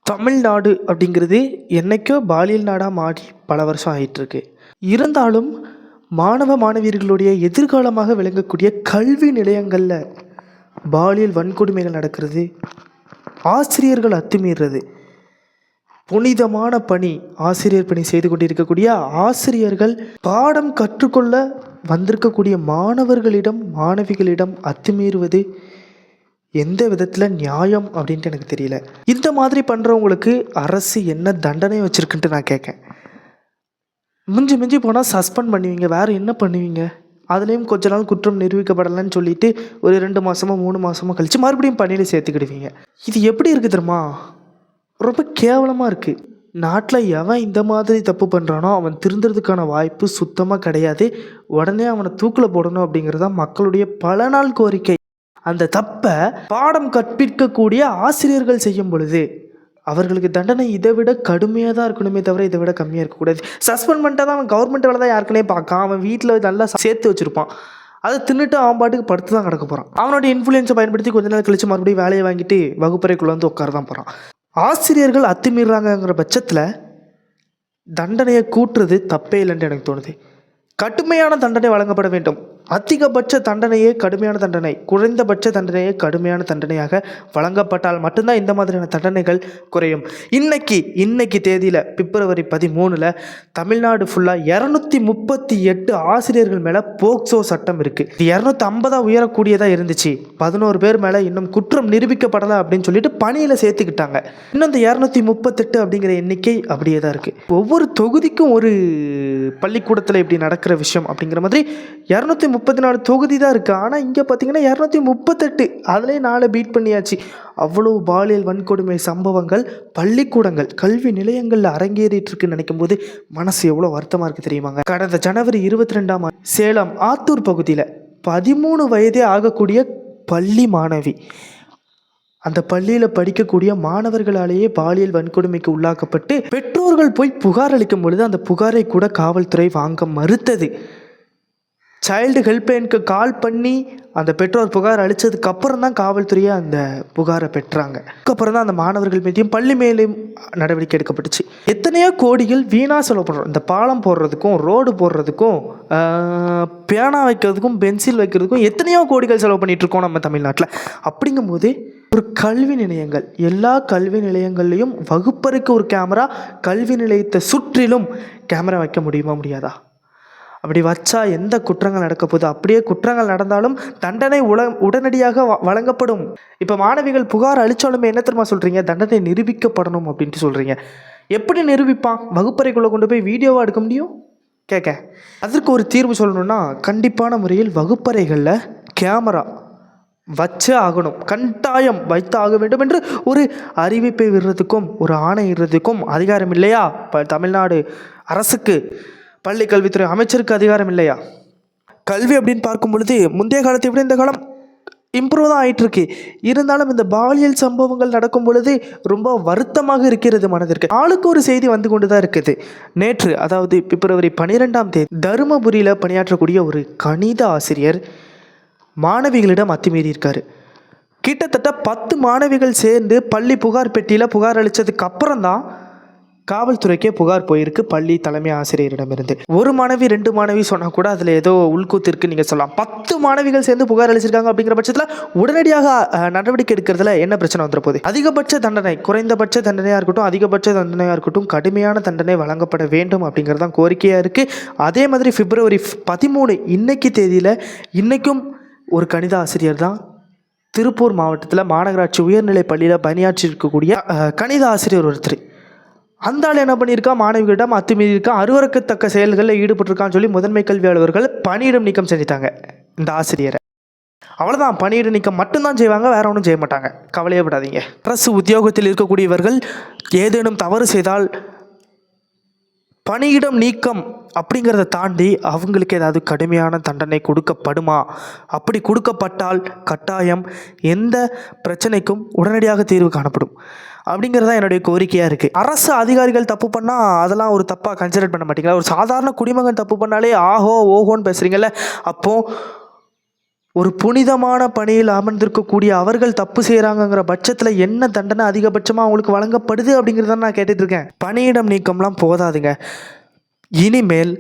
தமிழ்நாடு அப்படிங்கிறது என்னைக்கோ பாலியல் நாடாக மாறி பல வருஷம் ஆயிட்டிருக்கு. இருந்தாலும் மாணவ மாணவியர்களுடைய எதிர்காலமாக விளங்கக்கூடிய கல்வி நிலையங்களில் பாலியல் வன்கொடுமைகள் நடக்கிறது, ஆசிரியர்கள் அத்துமீறுறது. புனிதமான பணி, ஆசிரியர் பணி செய்து கொண்டிருக்கக்கூடிய ஆசிரியர்கள் பாடம் கற்றுக்கொள்ள வந்திருக்கக்கூடிய மாணவர்களிடம் மாணவிகளிடம் அத்துமீறுவது எந்த விதத்தில் நியாயம் அப்படின்ட்டு எனக்கு தெரியல. இந்த மாதிரி பண்ணுறவங்களுக்கு அரசு என்ன தண்டனை வச்சுருக்குன்ட்டு நான் கேட்கேன். மிஞ்சி மிஞ்சி போனால் சஸ்பெண்ட் பண்ணுவீங்க, வேறு என்ன பண்ணுவீங்க? அதுலேயும் கொஞ்ச நாள் குற்றம் நிரூபிக்கப்படலைன்னு சொல்லிட்டு ஒரு 2 மாதமோ 3 மாதமோ கழித்து மறுபடியும் பணியில் சேர்த்துக்கிடுவீங்க. இது எப்படி இருக்குது தெரியுமா? ரொம்ப கேவலமாக இருக்குது. நாட்டில் எவன் இந்த மாதிரி தப்பு பண்ணுறானோ அவன் திருந்துறதுக்கான வாய்ப்பு சுத்தமாக கிடையாது. உடனே அவனை தூக்கில் போடணும் அப்படிங்கிறது தான் மக்களுடைய பல நாள் கோரிக்கை. அந்த தப்பை பாடம் கற்பிக்கக்கூடிய ஆசிரியர்கள் செய்யும் பொழுது அவர்களுக்கு தண்டனை இதை விட கடுமையாக தான் இருக்கணுமே தவிர இதை விட கம்மியாக இருக்கக்கூடாது. சஸ்பெண்ட் பண்ணிட்டா தான் அவன் கவர்மெண்ட் வேலை தான் யாருக்குனே பார்க்கான். அவன் வீட்டில் நல்லா சேர்த்து வச்சுருப்பான், அதை தின்னுட்டு அவன் பாட்டுக்கு படுத்து தான் கிடக்க போகிறான். அவனோட இன்ஃப்ளூயன்ஸை பயன்படுத்தி கொஞ்ச நாள் கழித்து மறுபடியும் வேலையை வாங்கிட்டு வகுப்பறைக்குள்ளே வந்து உட்கார தான் போகிறான். ஆசிரியர்கள் அத்துமீறாங்கிற பட்சத்தில் தண்டனையை கூட்டுறது தப்பே இல்லைன்னு எனக்கு தோணுது. கடுமையான தண்டனை வழங்கப்பட வேண்டும். அதிகபட்ச தண்டனையே கடுமையான தண்டனை, குறைந்தபட்ச தண்டனையே கடுமையான தண்டனையாக வழங்கப்பட்டால் மட்டும்தான் இந்த மாதிரியான தண்டனைகள் குறையும். இன்னைக்கு தேதியில் பிப்ரவரி 13 தமிழ்நாடு ஃபுல்லாக 238 ஆசிரியர்கள் மேலே போக்சோ சட்டம் இருக்குது. இது 250 உயரக்கூடியதாக இருந்துச்சு. 11 பேர் மேலே இன்னும் குற்றம் நிரூபிக்கப்படலை அப்படின்னு சொல்லிட்டு பணியில் சேர்த்துக்கிட்டாங்க. இன்னும் இந்த 238 அப்படிங்கிற எண்ணிக்கை அப்படியே தான் இருக்குது. ஒவ்வொரு தொகுதிக்கும் ஒரு பள்ளிக்கூடத்தில் இப்படி நடக்கிற விஷயம் அப்படிங்கிற மாதிரி 234 தொகுதி தான் இருக்குது. ஆனால் இங்கே பார்த்தீங்கன்னா 238, அதிலே 4 பீட் பண்ணியாச்சு. அவ்வளோ பாலியல் வன்கொடுமை சம்பவங்கள் பள்ளிக்கூடங்கள் கல்வி நிலையங்களில் அரங்கேறிட்டு இருக்குன்னு நினைக்கும் போது மனசு எவ்வளோ வருத்தமாக இருக்குது தெரியுமாங்க. கடந்த ஜனவரி 22 சேலம் ஆத்தூர் பகுதியில் 13 வயதே ஆகக்கூடிய பள்ளி மாணவி, அந்த பள்ளியில் படிக்கக்கூடிய மாணவர்களாலேயே பாலியல் வன்கொடுமைக்கு உள்ளாக்கப்பட்டு பெற்றோர்கள் போய் புகார் அளிக்கும் பொழுது அந்த புகாரை கூட காவல்துறை வாங்க மறுத்தது. சைல்டு ஹெல்ப்லைனுக்கு கால் பண்ணி அந்த பெற்றோர் புகார் அளித்ததுக்கு அப்புறம் தான் காவல்துறையை அந்த புகாரை பெற்றாங்க. அதுக்கப்புறம் தான் அந்த மாணவர்கள் மீதையும் பள்ளி மேலேயும் நடவடிக்கை எடுக்கப்பட்டுச்சு. எத்தனையோ கோடிகள் வீணாக செலவு பண்ணுறோம். இந்த பாலம் போடுறதுக்கும் ரோடு போடுறதுக்கும் பேனா வைக்கிறதுக்கும் பென்சில் வைக்கிறதுக்கும் எத்தனையோ கோடிகள் செலவு பண்ணிகிட்டு இருக்கோம் நம்ம தமிழ்நாட்டில். அப்படிங்கும்போது ஒரு கல்வி நிலையங்கள், எல்லா கல்வி நிலையங்கள்லேயும் வகுப்பறைக்கு ஒரு கேமரா, கல்வி நிலையத்தை சுற்றிலும் கேமரா வைக்க முடியுமா முடியாதா? அப்படி வச்சா எந்த குற்றங்கள் நடக்க போகுது? அப்படியே குற்றங்கள் நடந்தாலும் தண்டனை உடனடியாக வழங்கப்படும். இப்போ மாணவிகள் புகார் அளித்தாலுமே என்ன தெரியுமா சொல்கிறீங்க? தண்டனை நிரூபிக்கப்படணும் அப்படின்ட்டு சொல்கிறீங்க. எப்படி நிரூபிப்பான்? வகுப்பறைக்குள்ளே கொண்டு போய் வீடியோவாக எடுக்க முடியும்? கேட்க அதற்கு ஒரு தீர்வு சொல்லணும்னா கண்டிப்பான முறையில் வகுப்பறைகளில் கேமரா வச்சே ஆகணும், கட்டாயம் வைத்து ஆக வேண்டும் என்று ஒரு அறிவிப்பை விடுறதுக்கும் ஒரு ஆணை இடுறதுக்கும் அதிகாரம் இல்லையா தமிழ்நாடு அரசுக்கு? பள்ளி கல்வித்துறை அமைச்சருக்கு அதிகாரம் இல்லையா? கல்வி அப்படின்னு பார்க்கும் பொழுது முந்தைய காலத்தை விட இந்த காலம் இம்ப்ரூவ் தான் ஆகிட்டுருக்கு. இருந்தாலும் இந்த பாலியல் சம்பவங்கள் நடக்கும் பொழுது ரொம்ப வருத்தமாக இருக்கிறது மனதிற்கு. ஆளுக்கு ஒரு செய்தி வந்து கொண்டு தான் இருக்குது. நேற்று, அதாவது பிப்ரவரி 12 தருமபுரியில் பணியாற்றக்கூடிய ஒரு கணித ஆசிரியர் மாணவிகளிடம் அத்துமீறியிருக்காரு. கிட்டத்தட்ட 10 மாணவிகள் சேர்ந்து பள்ளி புகார் பெட்டியில் புகார் அளித்ததுக்கு அப்புறம் தான் காவல்துறைக்கே புகார் போயிருக்கு பள்ளி தலைமை ஆசிரியரிடமிருந்து. ஒரு மாணவி 2 மாணவி சொன்னால் கூட அதில் ஏதோ உள்கூத்து இருக்குன்னு நீங்கள் சொல்லலாம். 10 மாணவிகள் சேர்ந்து புகார் அளிச்சிருக்காங்க அப்படிங்கிற பட்சத்தில் உடனடியாக நடவடிக்கை எடுக்கிறதுல என்ன பிரச்சனை வந்துட போகுது? அதிகபட்ச தண்டனை, குறைந்தபட்ச தண்டனையாக இருக்கட்டும், அதிகபட்ச தண்டனையாக இருக்கட்டும், கடுமையான தண்டனை வழங்கப்பட வேண்டும் அப்படிங்கிறது தான் கோரிக்கையாக இருக்குது. அதே மாதிரி பிப்ரவரி 13 இன்னைக்கு தேதியில் இன்றைக்கும் ஒரு கணித ஆசிரியர் தான் திருப்பூர் மாவட்டத்தில் மாநகராட்சி உயர்நிலை பள்ளியில் பணியாற்றி இருக்கக்கூடிய கணித ஆசிரியர் ஒருத்தர். அந்த ஆள் என்ன பண்ணியிருக்கா? மாணவிகளிடம் அத்துமீறியிருக்கா, அருவருக்கத்தக்க செயல்களில் ஈடுபட்டிருக்கான்னு சொல்லி முதன்மை கல்வி அலுவலர்கள் பணியிடம் நீக்கம் செஞ்சுட்டாங்க இந்த ஆசிரியரை. அவ்வளோதான், பணியிட நீக்கம் மட்டும்தான் செய்வாங்க, வேற ஒன்றும் செய்ய மாட்டாங்க. கவலையே படாதீங்க. அரசு உத்தியோகத்தில் இருக்கக்கூடியவர்கள் ஏதேனும் தவறு செய்தால் பணியிடம் நீக்கம் அப்படிங்கிறத தாண்டி அவங்களுக்கு ஏதாவது கடுமையான தண்டனை கொடுக்கப்படுமா? அப்படி கொடுக்கப்பட்டால் கட்டாயம் எந்த பிரச்சனைக்கும் உடனடியாக தீர்வு காணப்படும் அப்படிங்கிறதான் என்னுடைய கோரிக்கையாக இருக்குது. அரசு அதிகாரிகள் தப்பு பண்ணால் அதெல்லாம் ஒரு தப்பாக கன்சிடர் பண்ண மாட்டீங்களா? ஒரு சாதாரண குடிமகன் தப்பு பண்ணாலே ஆஹோ ஓஹோன்னு பேசுகிறீங்கல்ல. அப்போது ஒரு புனிதமான பணியில் அமர்ந்திருக்கக்கூடிய அவர்கள் தப்பு செய்கிறாங்கங்கிற பட்சத்தில் என்ன தண்டனை அதிகபட்சமாக அவங்களுக்கு வழங்கப்படுது அப்படிங்கிறத நான் கேட்டுட்ருக்கேன். பணியிடம் நீக்கம்லாம் போதாதுங்க. இனிமேல்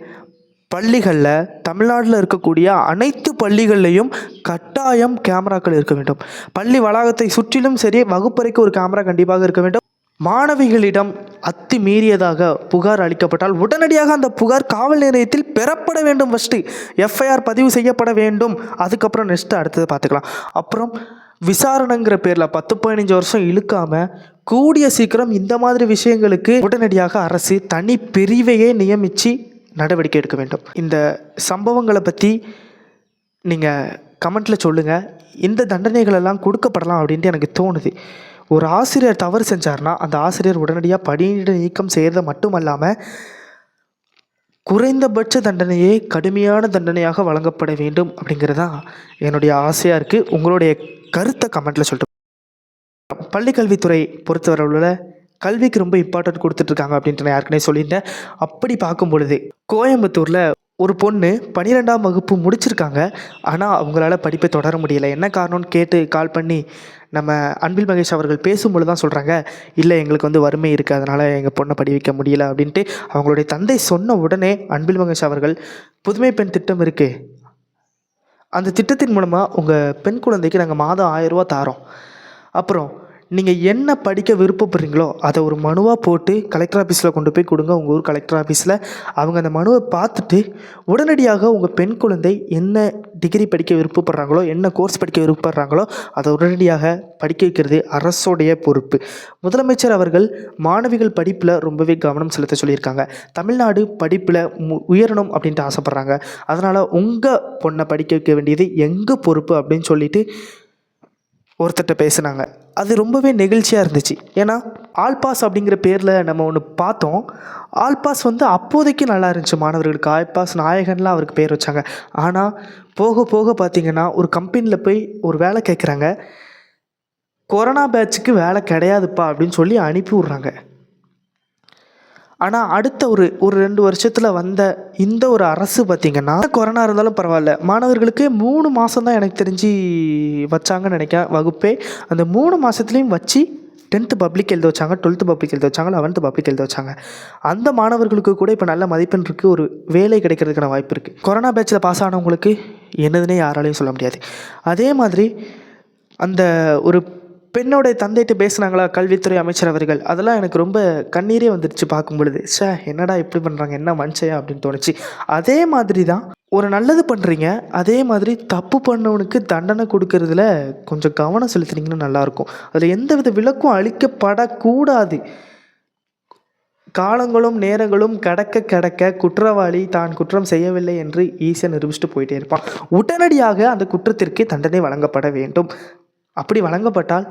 பள்ளிகளில், தமிழ்நாட்டில் இருக்கக்கூடிய அனைத்து பள்ளிகள்லையும் கட்டாயம் கேமராக்கள் இருக்க வேண்டும். பள்ளி வளாகத்தை சுற்றிலும் சரி, வகுப்பறைக்கு ஒரு கேமரா கண்டிப்பாக இருக்க வேண்டும். மாணவிகளிடம் அத்துமீறியதாக புகார் அளிக்கப்பட்டால் உடனடியாக அந்த புகார் காவல் நிலையத்தில் பெறப்பட வேண்டும். ஃபஸ்ட்டு எஃப்ஐஆர் பதிவு செய்யப்பட வேண்டும். அதுக்கப்புறம் நெக்ஸ்ட்டு அடுத்தது பார்த்துக்கலாம். அப்புறம் விசாரணைங்கிற பேரில் 10-15 வருஷம் இழுக்காமல் கூடிய சீக்கிரம் இந்த மாதிரி விஷயங்களுக்கு உடனடியாக அரசு தனி பிரிவையே நியமித்து நடவடிக்கை எடுக்க வேண்டும். இந்த சம்பவங்களை பற்றி நீங்கள் கமெண்ட்டில் சொல்லுங்கள். இந்த தண்டனைகளெல்லாம் கொடுக்கப்படலாம் அப்படின்ட்டு எனக்கு தோணுது. ஒரு ஆசிரியர் தவறு செஞ்சார்னா அந்த ஆசிரியர் உடனடியாக பணியிட நீக்கம் செய்கிறது மட்டுமல்லாமல் குறைந்தபட்ச தண்டனையே கடுமையான தண்டனையாக வழங்கப்பட வேண்டும் அப்படிங்கிறது தான் என்னுடைய ஆசையாக இருக்குது. உங்களுடைய கருத்தை கமெண்ட்டில் சொல்லிட்டு. பள்ளிக்கல்வித்துறை பொறுத்தவரையில் கல்விக்கு ரொம்ப இம்பார்ட்டன்ட் கொடுத்துட்ருக்காங்க அப்படின்ட்டு நான் ஏற்கனவே சொல்லியிருந்தேன். அப்படி பார்க்கும் பொழுது கோயம்புத்தூரில் ஒரு பொண்ணு 12ஆம் வகுப்பு முடிச்சிருக்காங்க. ஆனால் அவங்களால படிப்பை தொடர முடியலை. என்ன காரணம்னு கேட்டு கால் பண்ணி நம்ம அன்பில் மகேஷ் அவர்கள் பேசும்பொழுது தான் சொல்கிறாங்க, இல்லை எங்களுக்கு வறுமை இருக்குது, அதனால் எங்கள் பொண்ணை படி வைக்க முடியல அப்படின்ட்டு அவங்களுடைய தந்தை சொன்ன உடனே அன்பில் மகேஷ் அவர்கள் புதுமை பெண் திட்டம் இருக்குது, அந்த திட்டத்தின் மூலமாக உங்கள் பெண் குழந்தைக்கு நாங்கள் மாதம் 1000 ரூபா தாரோம். அப்புறம் நீங்கள் என்ன படிக்க விருப்பப்படுறீங்களோ அதை ஒரு மனுவாக போட்டு கலெக்டர் ஆஃபீஸில் கொண்டு போய் கொடுங்க. உங்கள் ஊர் கலெக்டர் ஆஃபீஸில் அவங்க அந்த மனுவை பார்த்துட்டு உடனடியாக உங்கள் பெண் குழந்தை என்ன டிகிரி படிக்க விருப்பப்படுறாங்களோ, என்ன கோர்ஸ் படிக்க விருப்பப்படுறாங்களோ அதை உடனடியாக படிக்க வைக்கிறது அரசோடைய பொறுப்பு. முதலமைச்சர் அவர்கள் மாணவிகள் படிப்பில் ரொம்பவே கவனம் செலுத்த சொல்லியிருக்காங்க. தமிழ்நாடு படிப்பில் உயரணும் அப்படின்ட்டு ஆசைப்பட்றாங்க. அதனால் உங்கள் பொண்ணை படிக்க வைக்க வேண்டியது எங்கள் பொறுப்பு அப்படின்னு சொல்லிட்டு ஒருத்தர்கிட்ட பேசுனாங்க. அது ரொம்பவே நெகிழ்ச்சியாக இருந்துச்சு. ஏன்னா ஆல் பாஸ் அப்படிங்கிற பேரில் நம்ம ஒன்று பார்த்தோம். ஆல் பாஸ் அப்போதைக்கு நல்லா இருந்துச்சு மாணவர்களுக்கு. ஆல் பாஸ் நாயகன்லாம் அவருக்கு பேர் வச்சாங்க. ஆனால் போக போக பார்த்திங்கன்னா ஒரு கம்பெனியில் போய் ஒரு வேலை கேட்குறாங்க. கொரோனா பேட்சுக்கு வேலை கிடையாதுப்பா அப்படின்னு சொல்லி அனுப்பி விட்றாங்க. ஆனால் அடுத்த ஒரு 2 வருஷத்தில் வந்த இந்த ஒரு அரசு பார்த்திங்கன்னா, கொரோனா இருந்தாலும் பரவாயில்ல, மாணவர்களுக்கு 3 மாதம் தான் எனக்கு தெரிஞ்சு வச்சாங்கன்னு நினைக்கிறேன் வகுப்பே. அந்த 3 மாதத்துலேயும் வச்சு 10th பப்ளிக் எழுத வச்சாங்க, 12th பப்ளிக் எழுத வச்சாங்க, 11th பப்ளிக் எழுத வச்சாங்க. அந்த மாணவர்களுக்கு கூட இப்போ நல்ல மதிப்பெண் இருக்குது, ஒரு வேலை கிடைக்கிறதுக்கான வாய்ப்பு இருக்குது. கொரோனா பேட்சில் பாஸ் ஆனவங்களுக்கு என்னதுன்னே யாராலையும் சொல்ல முடியாது. அதே மாதிரி அந்த ஒரு பெண்ணோடைய தந்தைட்டு பேசுனாங்களா கல்வித்துறை அமைச்சர் அவர்கள், அதெல்லாம் எனக்கு ரொம்ப கண்ணீரே வந்துடுச்சு பார்க்கும் பொழுது. என்னடா இப்படி பண்ணுறாங்க, என்ன மனுஷையா அப்படின்னு தோணுச்சு. அதே மாதிரி தான் ஒரு நல்லது பண்ணுறீங்க, அதே மாதிரி தப்பு பண்ணவனுக்கு தண்டனை கொடுக்கறதுல கொஞ்சம் கவனம் செலுத்துனீங்கன்னா நல்லாயிருக்கும். அதில் எந்தவித விலக்கும் அளிக்கப்படக்கூடாது. காலங்களும் நேரங்களும் கடக்க குற்றவாளி தான் குற்றம் செய்யவில்லை என்று ஈஸியாக நிரூபிச்சுட்டு போயிட்டே இருப்பான். உடனடியாக அந்த குற்றத்திற்கு தண்டனை வழங்கப்பட வேண்டும். அப்படி வழங்கப்பட்டால்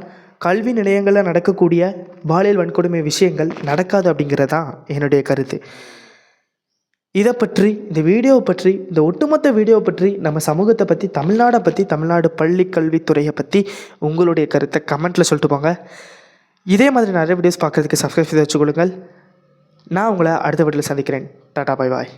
கல்வி நிலையங்களில் நடக்கக்கூடிய பாலியல் வன்கொடுமை விஷயங்கள் நடக்காது அப்படிங்கிறது தான் என்னுடைய கருத்து. இதை பற்றி, இந்த வீடியோவை பற்றி, இந்த ஒட்டுமொத்த வீடியோவை பற்றி, நம்ம சமூகத்தை பற்றி, தமிழ்நாடை பற்றி, தமிழ்நாடு பள்ளி கல்வித்துறையை பற்றி உங்களுடைய கருத்தை கமெண்ட்டில் சொல்லிட்டு போங்க. இதே மாதிரி நிறைய வீடியோஸ் பார்க்குறதுக்கு சப்ஸ்கிரைப் செய்து வச்சுக்கொள்ளுங்கள். நான் உங்களை அடுத்த வீடியோவில் சந்திக்கிறேன். Tata, bye bye.